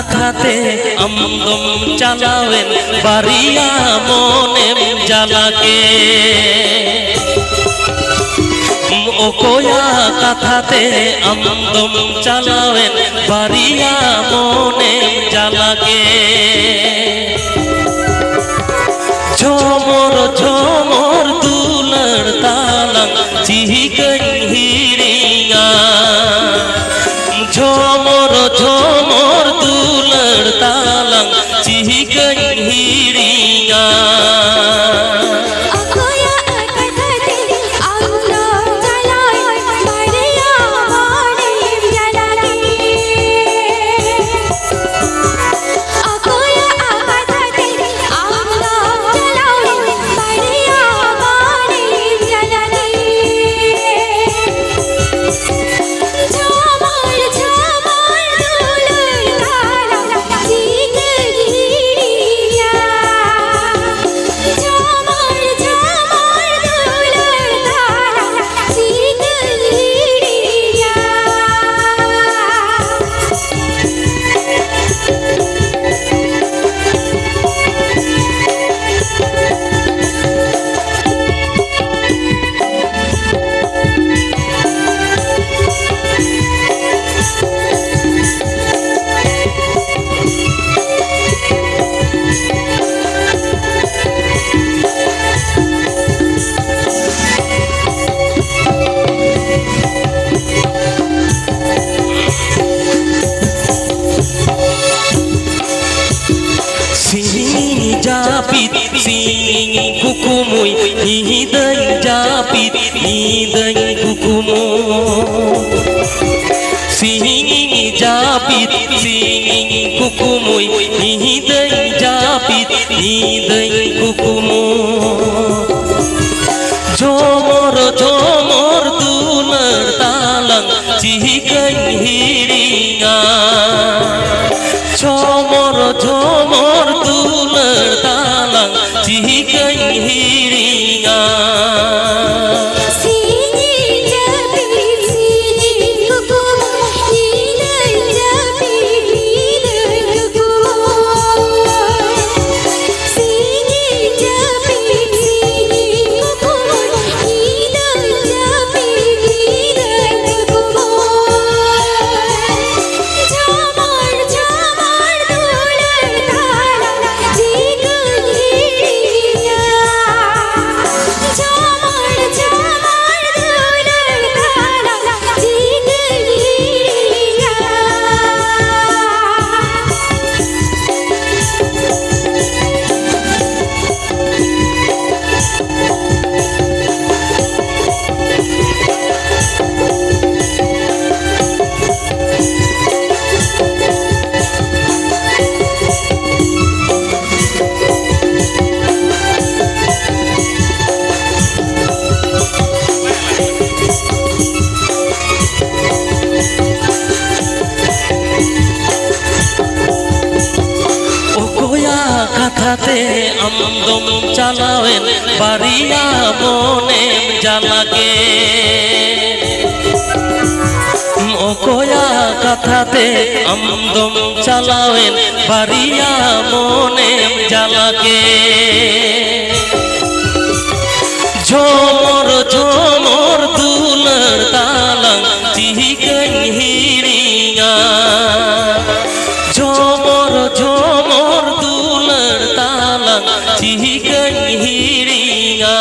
কথাতে আমদম চালাওয়েন বাড়িয়া মনেম জ্বালাকে ও কোয়া কথাতে আমদম চালাওয়েন বাড়িয়া Monem জ্বালাকে ঝমর ঝমর দুলর তালাং চিহিকন হিরিঙা ঝমর ঝমর দুলর তালাং চিহিকন হিরিঙা Japit sing kukumoy hihiday japit hiday kukumo sing japit sing kukumoy hihiday japit hiday kukumo jomor jomor dular talang chihikan hiringa jomor jomor dular talang chihikan hiringa কথাতে আমদম চালাওয়েন বাড়িয়া মনেম জ্বালাকে ও কোয়া কথাতে আমদম চালাওয়েন বাড়িয়া মনেম জ্বালাকে ঝমর ঝমর দুলর তালাং চিহিকন হিরিঙা ঝমর ঝমর দুলর talang chihikan hiringa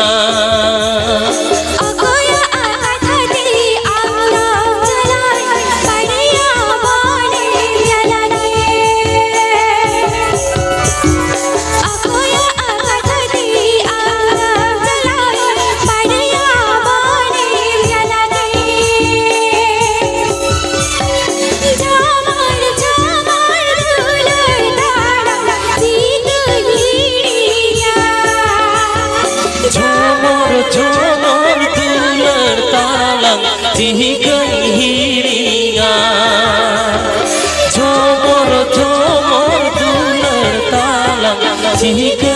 ঝমর দুলার তালাং চিহিকন হিরিঙা ঝমর ঝমর দুলার তালাং চিহিকন